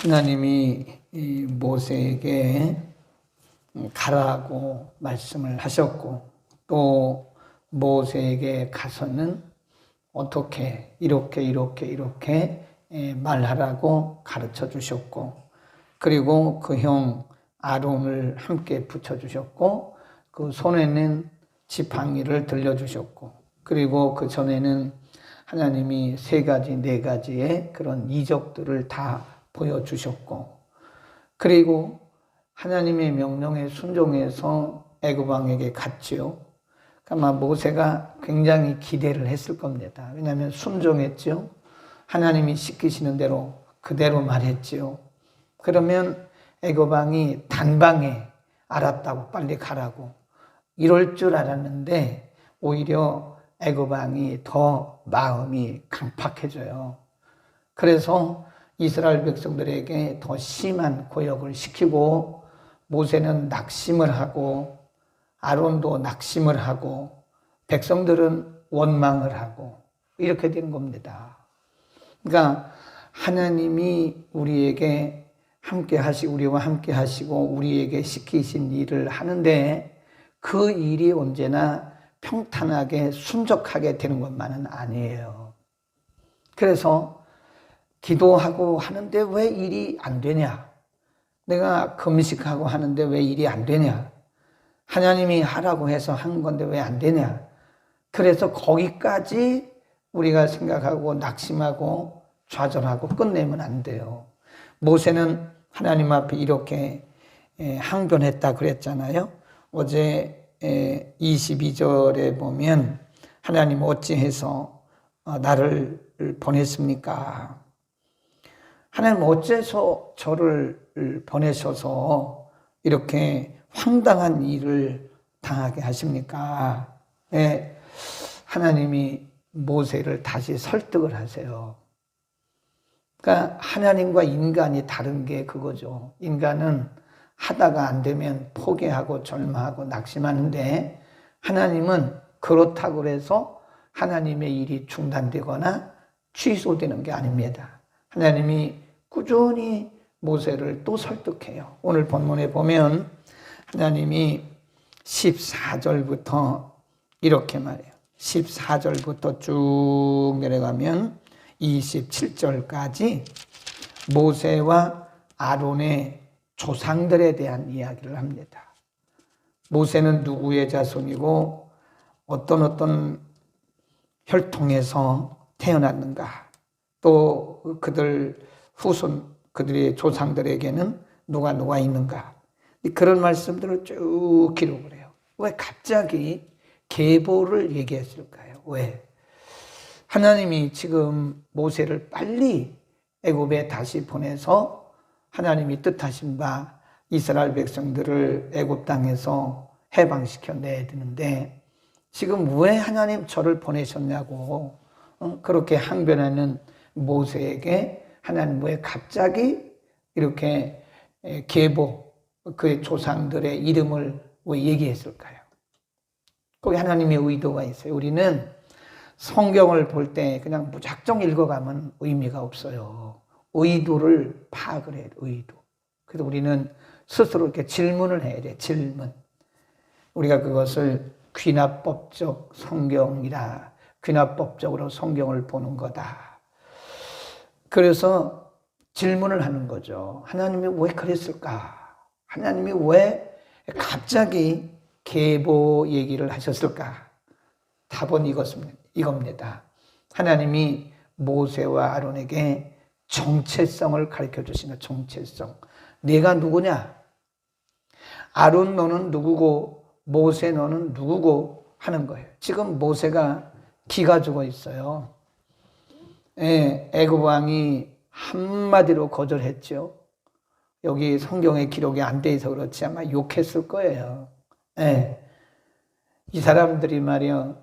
하나님이 이 모세에게 가라고 말씀을 하셨고, 또 모세에게 가서는 어떻게 이렇게 말하라고 가르쳐 주셨고, 그리고 그 형 아론을 함께 붙여 주셨고, 그 손에는 지팡이를 들려주셨고, 그리고 그 전에는 하나님이 3가지, 4가지의 그런 이적들을 다 보여주셨고, 그리고 하나님의 명령에 순종해서 애굽 왕에게 갔지요. 아마 모세가 굉장히 기대를 했을 겁니다. 왜냐하면 순종했죠. 하나님이 시키시는 대로 그대로 말했지요. 그러면 애굽 왕이 단방에 알았다고 빨리 가라고 이럴 줄 알았는데, 오히려 애굽 왕이 더 마음이 강팍해져요. 그래서 이스라엘 백성들에게 더 심한 고역을 시키고, 모세는 낙심을 하고 아론도 낙심을 하고 백성들은 원망을 하고 이렇게 된 겁니다. 그러니까 하나님이 우리에게 우리와 함께 하시고 우리에게 시키신 일을 하는데, 그 일이 언제나 평탄하게 순적하게 되는 것만은 아니에요. 그래서 기도하고 하는데 왜 일이 안 되냐? 내가 금식하고 하는데 왜 일이 안 되냐? 하나님이 하라고 해서 한 건데 왜 안 되냐? 그래서 거기까지 우리가 생각하고 낙심하고 좌절하고 끝내면 안 돼요. 모세는 하나님 앞에 이렇게 항변했다 그랬잖아요. 어제 22절에 보면 하나님 어찌해서 나를 보냈습니까? 하나님 어째서 저를 보내셔서 이렇게 황당한 일을 당하게 하십니까? 하나님이 모세를 다시 설득을 하세요. 그러니까 하나님과 인간이 다른 게 그거죠. 인간은 하다가 안 되면 포기하고 절망하고 낙심하는데, 하나님은 그렇다고 해서 하나님의 일이 중단되거나 취소되는 게 아닙니다. 하나님이 꾸준히 모세를 또 설득해요. 오늘 본문에 보면 하나님이 14절부터 이렇게 말해요. 14절부터 쭉 내려가면 27절까지 모세와 아론의 조상들에 대한 이야기를 합니다. 모세는 누구의 자손이고 어떤 혈통에서 태어났는가, 또 그들 후손, 그들의 조상들에게는 누가 있는가, 그런 말씀들을 쭉 기록을 해요. 왜 갑자기 계보를 얘기했을까요? 왜? 하나님이 지금 모세를 빨리 애굽에 다시 보내서 하나님이 뜻하신 바 이스라엘 백성들을 애굽 땅에서 해방시켜 내야 되는데, 지금 왜 하나님 저를 보내셨냐고 그렇게 항변하는 모세에게 하나님 왜 갑자기 이렇게 계보, 그의 조상들의 이름을 왜 얘기했을까요? 거기 하나님의 의도가 있어요. 우리는 성경을 볼 때 그냥 무작정 읽어가면 의미가 없어요. 의도를 파악을 해야 돼, 의도. 그래서 우리는 스스로 이렇게 질문을 해야 돼, 질문. 우리가 그것을 귀납법적 성경이다. 귀납법적으로 성경을 보는 거다. 그래서 질문을 하는 거죠. 하나님이 왜 그랬을까? 하나님이 왜 갑자기 계보 얘기를 하셨을까? 답은 이겁니다. 하나님이 모세와 아론에게 정체성을 가르쳐 주시는 정체성. 내가 누구냐? 아론 너는 누구고 모세 너는 누구고 하는 거예요. 지금 모세가 기가 죽어 있어요. 애굽 왕이 한마디로 거절했죠. 여기 성경에 기록이 안 돼 있어서 그렇지 아마 욕했을 거예요. 이 사람들이 말이야,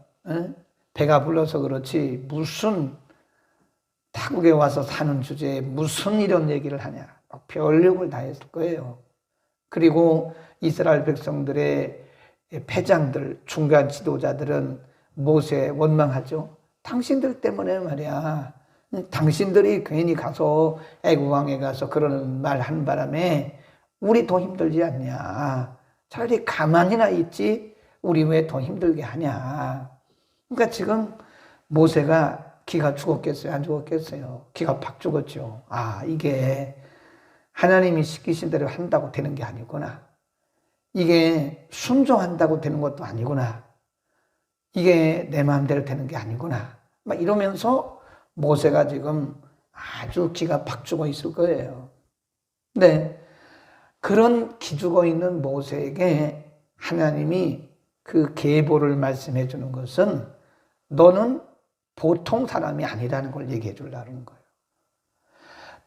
배가 불러서 그렇지 무슨 타국에 와서 사는 주제에 무슨 이런 얘기를 하냐. 별 욕을 다 했을 거예요. 그리고 이스라엘 백성들의 패장들, 중간 지도자들은 모세 원망하죠. 당신들 때문에 말이야 당신들이 괜히 가서 애굽 왕에 가서 그러는 말 한 바람에 우리 더 힘들지 않냐. 차라리 가만히나 있지 우리 왜 더 힘들게 하냐. 그러니까 지금 모세가 기가 죽었겠어요? 안 죽었겠어요? 기가 팍 죽었죠. 아, 이게 하나님이 시키신 대로 한다고 되는 게 아니구나. 이게 순종한다고 되는 것도 아니구나. 이게 내 마음대로 되는 게 아니구나. 막 이러면서 모세가 지금 아주 기가 팍 죽어 있을 거예요. 근데 그런 기죽어 있는 모세에게 하나님이 그 계보를 말씀해 주는 것은 너는 보통 사람이 아니라는 걸 얘기해 주려는 거예요.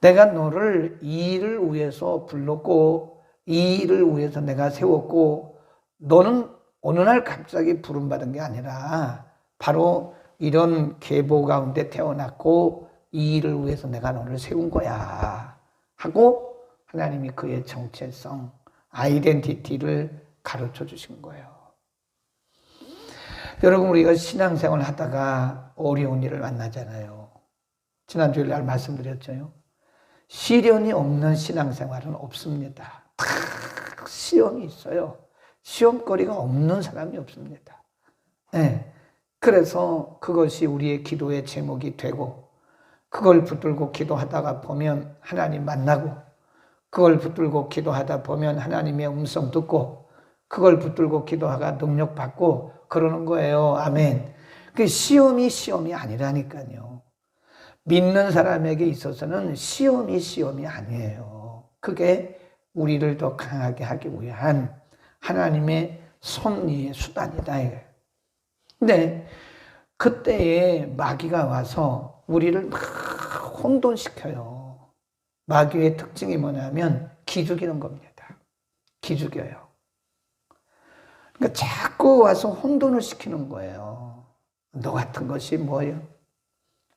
내가 너를 이 일을 위해서 불렀고 이 일을 위해서 내가 세웠고 너는 어느 날 갑자기 부름받은 게 아니라 바로 이런 계보 가운데 태어났고 이 일을 위해서 내가 너를 세운 거야 하고 하나님이 그의 정체성, 아이덴티티를 가르쳐 주신 거예요. 여러분, 우리가 신앙생활 하다가 어려운 일을 만나잖아요. 지난 주일날 말씀드렸죠. 시련이 없는 신앙생활은 없습니다. 다 시험이 있어요. 시험거리가 없는 사람이 없습니다. 네. 그래서 그것이 우리의 기도의 제목이 되고 그걸 붙들고 기도하다가 보면 하나님 만나고 그걸 붙들고 기도하다 보면 하나님의 음성 듣고 그걸 붙들고 기도하다가 능력 받고 그러는 거예요. 아멘. 그 시험이 아니라니까요. 믿는 사람에게 있어서는 시험이 아니에요. 그게 우리를 더 강하게 하기 위한 하나님의 섭리의 수단이다. 근데 그때에 마귀가 와서 우리를 막 혼돈시켜요. 마귀의 특징이 뭐냐면 기죽이는 겁니다. 기죽여요. 그러니까 자꾸 와서 혼돈을 시키는 거예요. 너 같은 것이 뭐예요?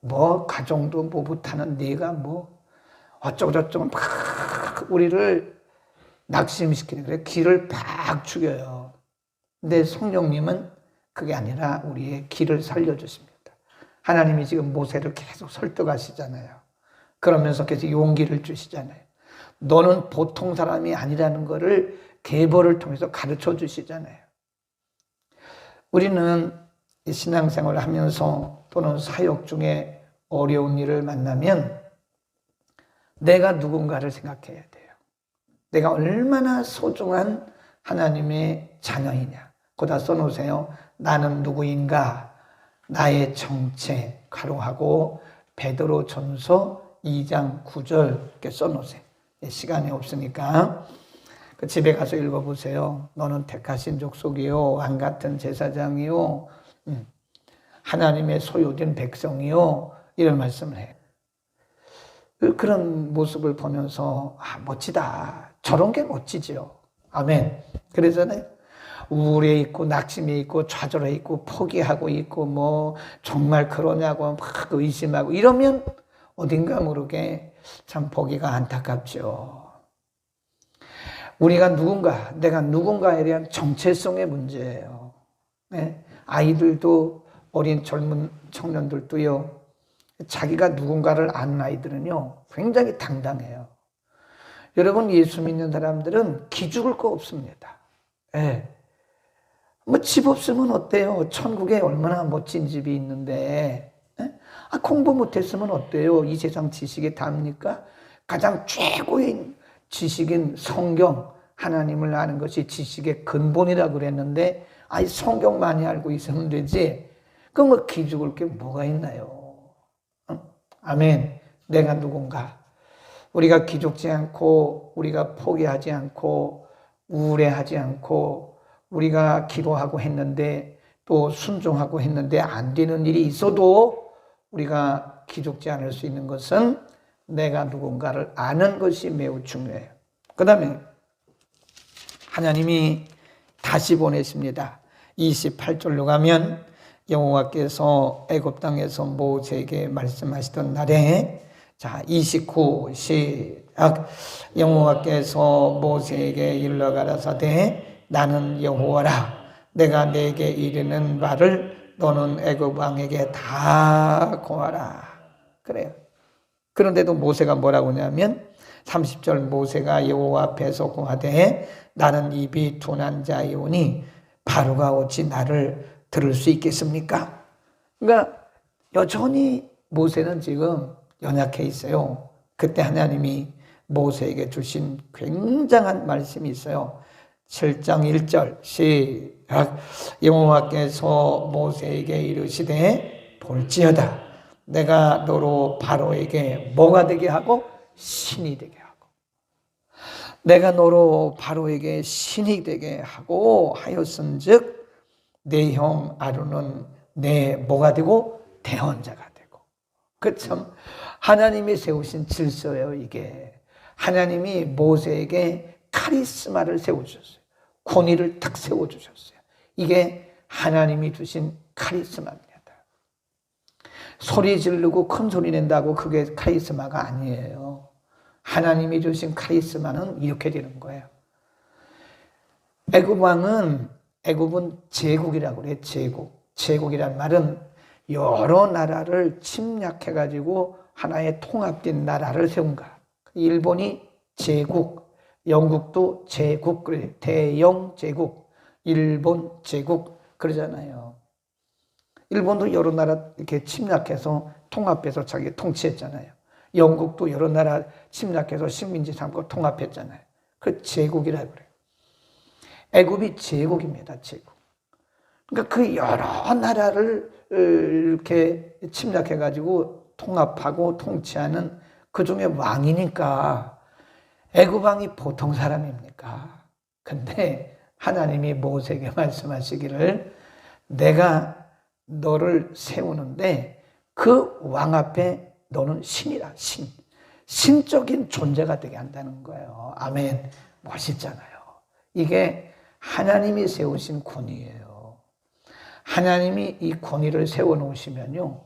뭐 가정도 뭐 못하는 네가 뭐 어쩌고저쩌고 막 우리를 낙심시키는 거예요. 기를 팍 죽여요. 근데 성령님은 그게 아니라 우리의 기를 살려주십니다. 하나님이 지금 모세를 계속 설득하시잖아요. 그러면서 계속 용기를 주시잖아요. 너는 보통 사람이 아니라는 것을 계보를 통해서 가르쳐 주시잖아요. 우리는 신앙생활을 하면서 또는 사역 중에 어려운 일을 만나면 내가 누군가를 생각해야 돼요. 내가 얼마나 소중한 하나님의 자녀이냐. 거기다 써놓으세요. 나는 누구인가? 나의 정체 가로하고 베드로전서 2장 9절 이렇게 써놓으세요. 시간이 없으니까 집에 가서 읽어보세요. 너는 택하신 족속이요 왕같은 제사장이요 하나님의 소유된 백성이요 이런 말씀을 해요. 그런 모습을 보면서 멋지다. 저런 게 멋지죠. 아멘. 그래서는 우울해 있고 낙심해 있고 좌절해 있고 포기하고 있고 뭐 정말 그러냐고 막 의심하고 이러면 어딘가 모르게 참 보기가 안타깝죠. 우리가 누군가, 내가 누군가에 대한 정체성의 문제예요. 네? 아이들도 어린 젊은 청년들도요. 자기가 누군가를 아는 아이들은요. 굉장히 당당해요. 여러분 예수 믿는 사람들은 기죽을 거 없습니다. 네. 뭐 집 없으면 어때요? 천국에 얼마나 멋진 집이 있는데 공부 못했으면 어때요? 이 세상 지식이 답니까? 가장 최고의 지식인 성경, 하나님을 아는 것이 지식의 근본이라고 그랬는데 성경 많이 알고 있으면 되지. 그럼 뭐 기죽을 게 뭐가 있나요? 아멘. 내가 누군가. 우리가 기죽지 않고 우리가 포기하지 않고 우울해하지 않고 우리가 기도하고 했는데 또 순종하고 했는데 안 되는 일이 있어도 우리가 기죽지 않을 수 있는 것은 내가 누군가를 아는 것이 매우 중요해요. 그 다음에 하나님이 다시 보내십니다. 28절로 가면 여호와께서 애굽 땅에서 모세에게 말씀하시던 날에 29 시작. 여호와께서 모세에게 일러 가라사대 나는 여호와라. 내가 네게 이르는 바를 너는 애굽 왕에게 다 고하라. 그래요. 그런데도 모세가 뭐라고 하냐면 30절 모세가 여호와 앞에서 고하되 나는 입이 둔한 자이오니 바로가 어찌 나를 들을 수 있겠습니까? 그러니까 여전히 모세는 지금 연약해 있어요. 그때 하나님이 모세에게 주신 굉장한 말씀이 있어요. 7장 1절 시작. 여호와께서 모세에게 이르시되 볼지어다 내가 너로 바로에게 뭐가 되게 하고 신이 되게 하고 내가 너로 바로에게 신이 되게 하고 하였은즉 내 형 아론은 내 뭐가 되고 대언자가 되고. 그 참 하나님이 세우신 질서예요. 이게 하나님이 모세에게 카리스마를 세워주셨어요. 권위를 탁 세워주셨어요. 이게 하나님이 주신 카리스마입니다. 소리 지르고 큰 소리 낸다고 그게 카리스마가 아니에요. 하나님이 주신 카리스마는 이렇게 되는 거예요. 애굽은 제국이라고 그래요. 제국이란 말은 여러 나라를 침략해가지고 하나의 통합된 나라를 세운 거야. 일본이 제국, 영국도 제국, 그래. 대영 제국, 일본 제국 그러잖아요. 일본도 여러 나라 이렇게 침략해서 통합해서 자기 통치했잖아요. 영국도 여러 나라 침략해서 식민지 삼고 통합했잖아요. 그 제국이라고 그래요. 애굽이 제국입니다. 제국. 그러니까 그 여러 나라를 이렇게 침략해가지고 통합하고 통치하는 그 중에 왕이니까 애굽 왕이 보통 사람입니까? 근데 하나님이 모세에게 말씀하시기를 내가 너를 세우는데 그 왕 앞에 너는 신이라. 신적인 존재가 되게 한다는 거예요. 아멘. 멋있잖아요. 이게 하나님이 세우신 권위예요. 하나님이 이 권위를 세워놓으시면요.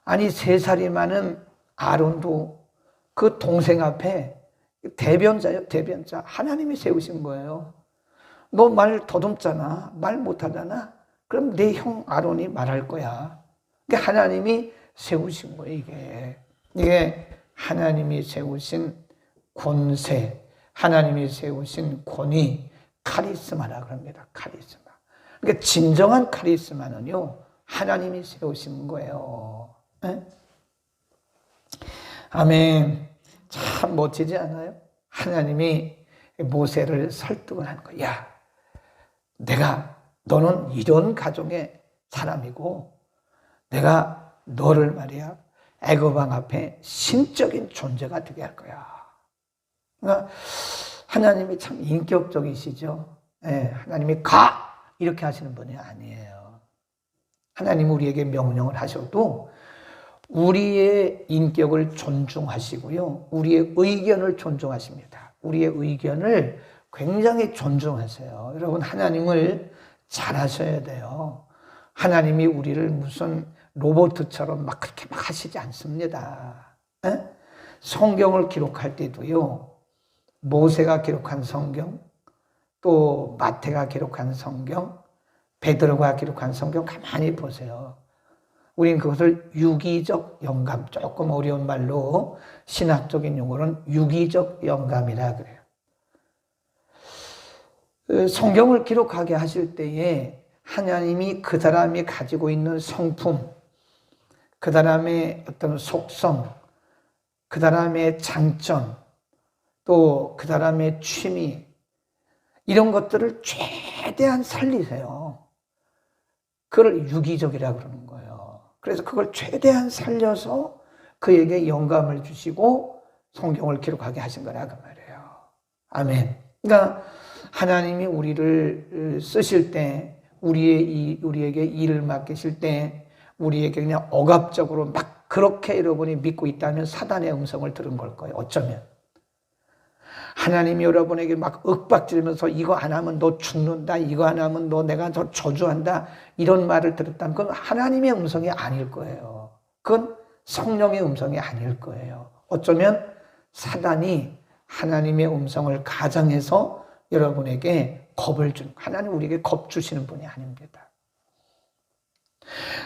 아니 3살이 많은 아론도 그 동생 앞에 대변자예요. 대변자. 하나님이 세우신 거예요. 너 말 더듬잖아. 말 못하잖아. 그럼 내 형 아론이 말할 거야. 그러니까 하나님이 세우신 거예요. 이게 하나님이 세우신 권세, 하나님이 세우신 권위, 카리스마라고 합니다. 카리스마. 그러니까 진정한 카리스마는요, 하나님이 세우신 거예요. 네? 아멘. 참 멋지지 않아요? 하나님이 모세를 설득을 한 거야. 야, 너는 이런 가정의 사람이고 내가 너를 말이야 애굽 왕 앞에 신적인 존재가 되게 할 거야. 그러니까 하나님이 참 인격적이시죠. 네, 하나님이 가! 이렇게 하시는 분이 아니에요. 하나님은 우리에게 명령을 하셔도 우리의 인격을 존중하시고요. 우리의 의견을 존중하십니다. 우리의 의견을 굉장히 존중하세요. 여러분 하나님을 잘 하셔야 돼요. 하나님이 우리를 무슨 로봇처럼 막 그렇게 막 하시지 않습니다. 에? 성경을 기록할 때도요. 모세가 기록한 성경, 또 마태가 기록한 성경, 베드로가 기록한 성경 가만히 보세요. 우린 그것을 유기적 영감, 조금 어려운 말로 신학적인 용어는 유기적 영감이라 그래요. 성경을 기록하게 하실 때에 하나님이 그 사람이 가지고 있는 성품, 그 사람의 어떤 속성, 그 사람의 장점, 또 그 사람의 취미, 이런 것들을 최대한 살리세요. 그걸 유기적이라고 그러는 거예요. 그래서 그걸 최대한 살려서 그에게 영감을 주시고 성경을 기록하게 하신 거라 그 말이에요. 아멘. 그러니까 하나님이 우리를 쓰실 때, 우리에게 일을 맡기실 때, 우리에게 그냥 억압적으로 막 그렇게 여러분이 믿고 있다면 사단의 음성을 들은 걸 거예요. 어쩌면. 하나님이 여러분에게 막 윽박지르면서 이거 안 하면 너 죽는다, 이거 안 하면 너 내가 더 저주한다, 이런 말을 들었다면 그건 하나님의 음성이 아닐 거예요. 그건 성령의 음성이 아닐 거예요. 어쩌면 사단이 하나님의 음성을 가장해서 여러분에게 겁을 주는, 하나님 우리에게 겁 주시는 분이 아닙니다.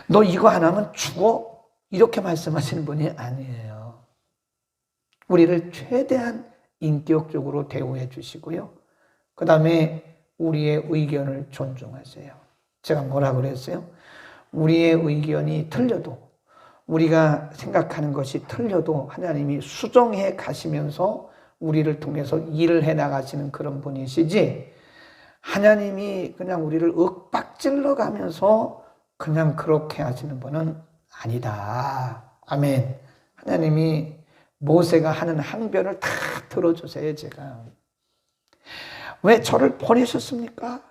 너 이거 안 하면 죽어, 이렇게 말씀하시는 분이 아니에요. 우리를 최대한 인격적으로 대우해 주시고요. 그 다음에 우리의 의견을 존중하세요. 제가 뭐라 그랬어요? 우리의 의견이 틀려도, 우리가 생각하는 것이 틀려도 하나님이 수정해 가시면서 우리를 통해서 일을 해 나가시는 그런 분이시지, 하나님이 그냥 우리를 윽박질러 가면서 그냥 그렇게 하시는 분은 아니다. 아멘. 하나님이 모세가 하는 항변을 다 들어주세요. 제가 왜 저를 보내셨습니까?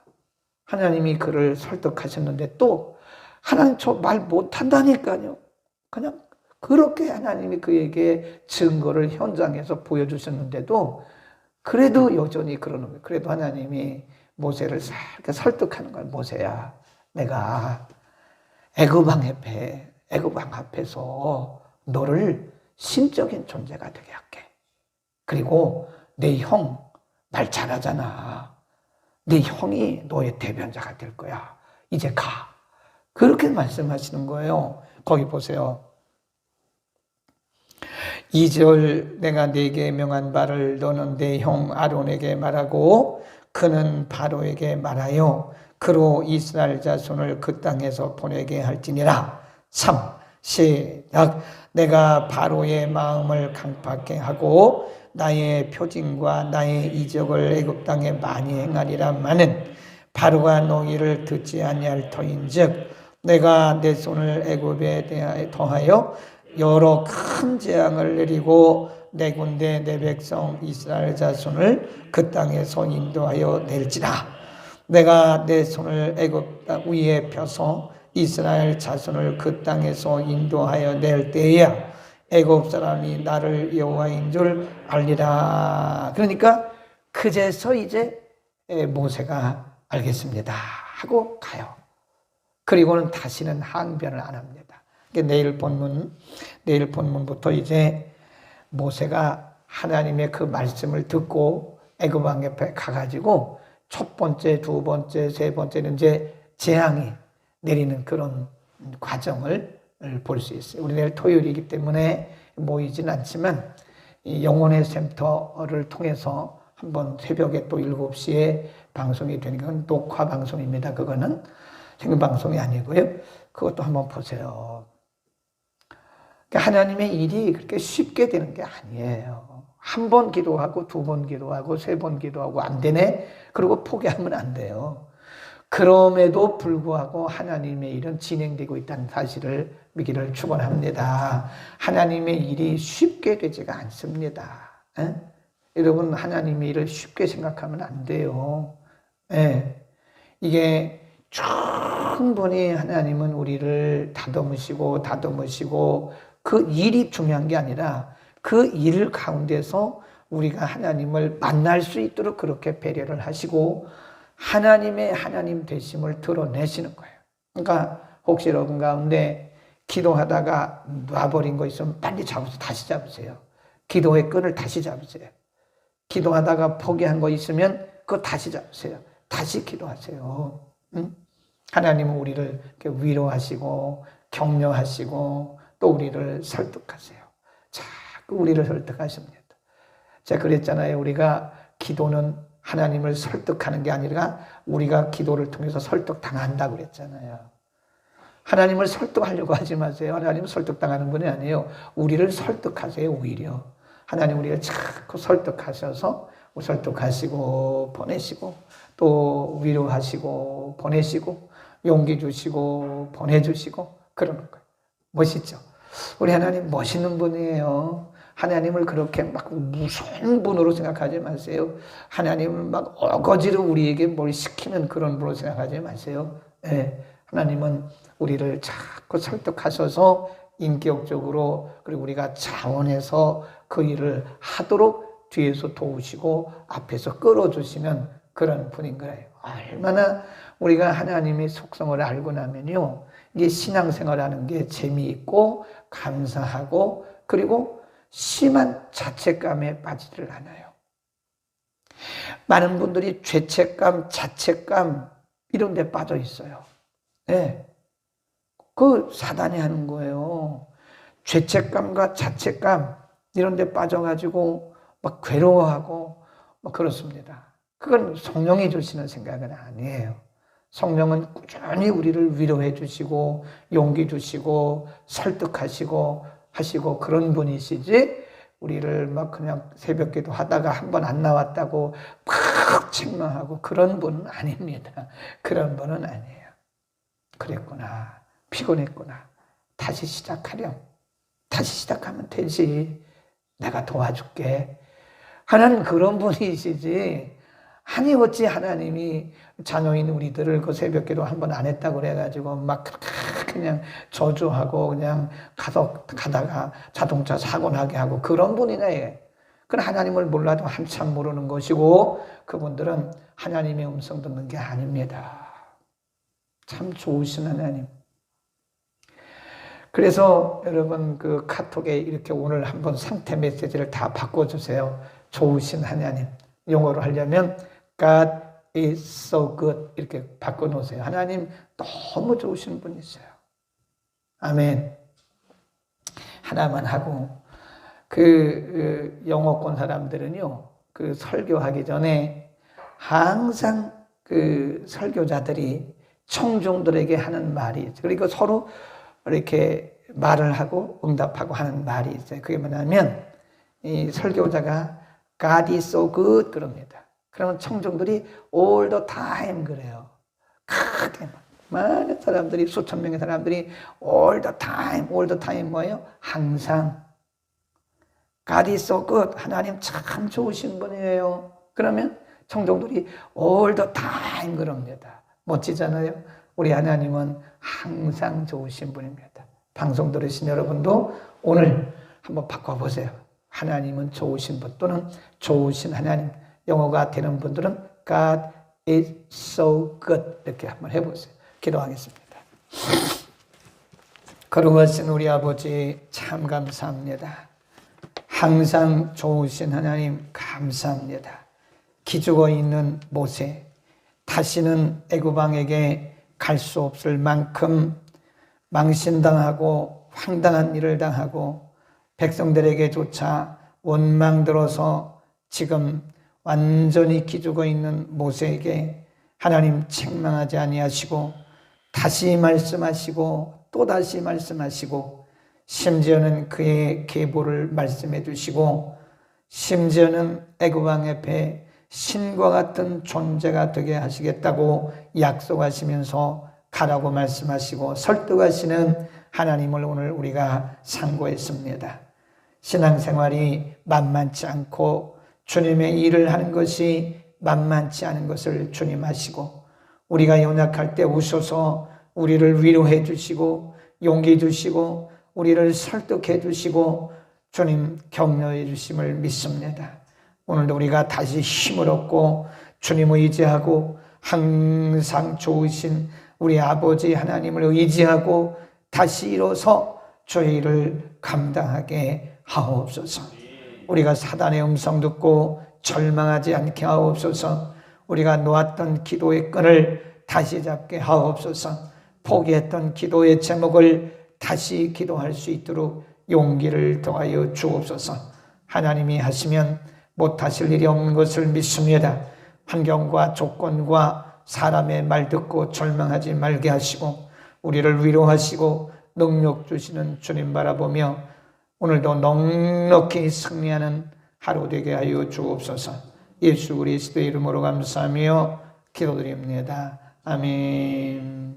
하나님이 그를 설득하셨는데, 또 하나님 저 말 못한다니까요. 그냥 그렇게 하나님이 그에게 증거를 현장에서 보여주셨는데도 그래도 여전히 그러는 거예요. 그래도 하나님이 모세를 이렇게 설득하는 거예요. 모세야, 내가 애굽왕 앞에서 너를 신적인 존재가 되게 할게. 그리고 내 형 말 잘하잖아. 네 형이 너의 대변자가 될 거야. 이제 가. 그렇게 말씀하시는 거예요. 거기 보세요. 2절, 내가 네게 명한 바를 너는 내 형 아론에게 말하고 그는 바로에게 말하여 그로 이스라엘 자손을 그 땅에서 보내게 할지니라. 3. 시작. 내가 바로의 마음을 강팍하게 하고 나의 표징과 나의 이적을 애굽 땅에 많이 행하리라마는 바로가 너희를 듣지 아니할 터인즉 내가 내 손을 애굽에 더하여 여러 큰 재앙을 내리고 내 군대 내 백성 이스라엘 자손을 그 땅에서 인도하여 낼지라. 내가 내 손을 애굽 땅 위에 펴서 이스라엘 자손을 그 땅에서 인도하여 낼 때에야 애굽 사람이 나를 여호와인 줄 알리라. 그러니까 그제서 이제 모세가 알겠습니다 하고 가요. 그리고는 다시는 항변을 안 합니다. 내일 본문부터 이제 모세가 하나님의 그 말씀을 듣고 애굽 왕 옆에 가가지고 첫 번째, 두 번째, 세 번째는 이제 재앙이 내리는 그런 과정을 볼 수 있어요. 우리 내일 토요일이기 때문에 모이진 않지만 이 영혼의 센터를 통해서 한번 새벽에 또 7시에 방송이 되는 건 녹화 방송입니다. 그거는 생방송이 아니고요. 그것도 한번 보세요. 그러니까 하나님의 일이 그렇게 쉽게 되는 게 아니에요. 한 번 기도하고 두 번 기도하고 세 번 기도하고 안 되네? 그리고 포기하면 안 돼요. 그럼에도 불구하고 하나님의 일은 진행되고 있다는 사실을 믿기를 축원합니다. 하나님의 일이 쉽게 되지가 않습니다. 에? 여러분, 하나님의 일을 쉽게 생각하면 안 돼요. 에? 이게 충분히 하나님은 우리를 다듬으시고 그 일이 중요한 게 아니라 그 일 가운데서 우리가 하나님을 만날 수 있도록 그렇게 배려를 하시고 하나님의 하나님 되심을 드러내시는 거예요. 그러니까 혹시 여러분 가운데 기도하다가 놔버린 거 있으면 빨리 잡아서 다시 잡으세요. 기도의 끈을 다시 잡으세요. 기도하다가 포기한 거 있으면 그거 다시 잡으세요. 다시 기도하세요. 응? 하나님은 우리를 이렇게 위로하시고 격려하시고 또 우리를 설득하세요. 자꾸 우리를 설득하십니다. 제가 그랬잖아요. 우리가 기도는 하나님을 설득하는 게 아니라 우리가 기도를 통해서 설득당한다고 그랬잖아요. 하나님을 설득하려고 하지 마세요. 하나님은 설득당하는 분이 아니에요. 우리를 설득하세요. 오히려 하나님 우리를 자꾸 설득하셔서 설득하시고 보내시고 또 위로하시고 보내시고 용기 주시고 보내주시고 그러는 거예요. 멋있죠? 우리 하나님 멋있는 분이에요. 하나님을 그렇게 막 무서운 분으로 생각하지 마세요. 하나님을 막 어거지로 우리에게 뭘 시키는 그런 분으로 생각하지 마세요. 네, 하나님은 우리를 자꾸 설득하셔서 인격적으로 그리고 우리가 자원해서 그 일을 하도록 뒤에서 도우시고 앞에서 끌어주시는 그런 분인 거예요. 얼마나 우리가 하나님의 속성을 알고 나면요, 이게 신앙생활하는 게 재미있고 감사하고 그리고 심한 자책감에 빠지질 않아요. 많은 분들이 죄책감, 자책감 이런 데 빠져 있어요. 네. 그 사단이 하는 거예요. 죄책감과 자책감, 이런 데 빠져가지고 막 괴로워하고 막 그렇습니다. 그건 성령이 주시는 생각은 아니에요. 성령은 꾸준히 우리를 위로해 주시고 용기 주시고 설득하시고 하시고 그런 분이시지, 우리를 막 그냥 새벽기도 하다가 한 번 안 나왔다고 막 책망하고 그런 분은 아닙니다. 그런 분은 아니에요. 그랬구나, 피곤했구나, 다시 시작하렴. 다시 시작하면 되지. 내가 도와줄게. 하나님 그런 분이시지. 아니 어찌 하나님이 자녀인 우리들을 그 새벽기도 한 번 안 했다고 그래가지고 막 그냥 저주하고 그냥 가다가 자동차 사고 나게 하고 그런 분이냐. 그건 하나님을 몰라도 한참 모르는 것이고, 그분들은 하나님의 음성 듣는 게 아닙니다. 참 좋으신 하나님. 그래서 여러분 그 카톡에 이렇게 오늘 한번 상태 메시지를 다 바꿔주세요. 좋으신 하나님. 영어로 하려면 God is so good 이렇게 바꿔놓으세요. 하나님 너무 좋으신 분이세요. 아멘. 하나만 하고, 그 영어권 사람들은요, 그 설교하기 전에 항상 그 설교자들이 청중들에게 하는 말이 있어요. 그리고 서로 이렇게 말을 하고 응답하고 하는 말이 있어요. 그게 뭐냐면 이 설교자가 God is so good 그럽니다. 그러면 청중들이 all the time 그래요. 크게 많은 사람들이, 수천 명의 사람들이 all the time 뭐예요? 항상. God is so good. 하나님 참 좋으신 분이에요. 그러면 청중들이 all the time 그럽니다. 멋지잖아요. 우리 하나님은 항상 좋으신 분입니다. 방송 들으신 여러분도 오늘 한번 바꿔보세요. 하나님은 좋으신 분, 또는 좋으신 하나님. 영어가 되는 분들은 God is so good 이렇게 한번 해보세요. 기도하겠습니다. 거룩하신 우리 아버지 참 감사합니다. 항상 좋으신 하나님 감사합니다. 기죽어 있는 모세, 다시는 애굽 왕에게 갈 수 없을 만큼 망신당하고 황당한 일을 당하고 백성들에게조차 원망들어서 지금 완전히 기죽어 있는 모세에게 하나님 책망하지 아니하시고 다시 말씀하시고 또다시 말씀하시고, 심지어는 그의 계보를 말씀해 주시고, 심지어는 애굽 왕 앞에 신과 같은 존재가 되게 하시겠다고 약속하시면서 가라고 말씀하시고 설득하시는 하나님을 오늘 우리가 상고했습니다. 신앙생활이 만만치 않고 주님의 일을 하는 것이 만만치 않은 것을 주님 아시고, 우리가 연약할 때 오셔서 우리를 위로해 주시고 용기 주시고 우리를 설득해 주시고 주님 격려해 주심을 믿습니다. 오늘도 우리가 다시 힘을 얻고 주님 의지하고 항상 좋으신 우리 아버지 하나님을 의지하고 다시 일어서 저희 일을 감당하게 하옵소서. 우리가 사단의 음성 듣고 절망하지 않게 하옵소서. 우리가 놓았던 기도의 끈을 다시 잡게 하옵소서. 포기했던 기도의 제목을 다시 기도할 수 있도록 용기를 더하여 주옵소서. 하나님이 하시면 못하실 일이 없는 것을 믿습니다. 환경과 조건과 사람의 말 듣고 절망하지 말게 하시고 우리를 위로하시고 능력 주시는 주님 바라보며 오늘도 넉넉히 승리하는 하루 되게 하여 주옵소서. 예수 그리스도의 이름으로 감사하며 기도드립니다. 아멘.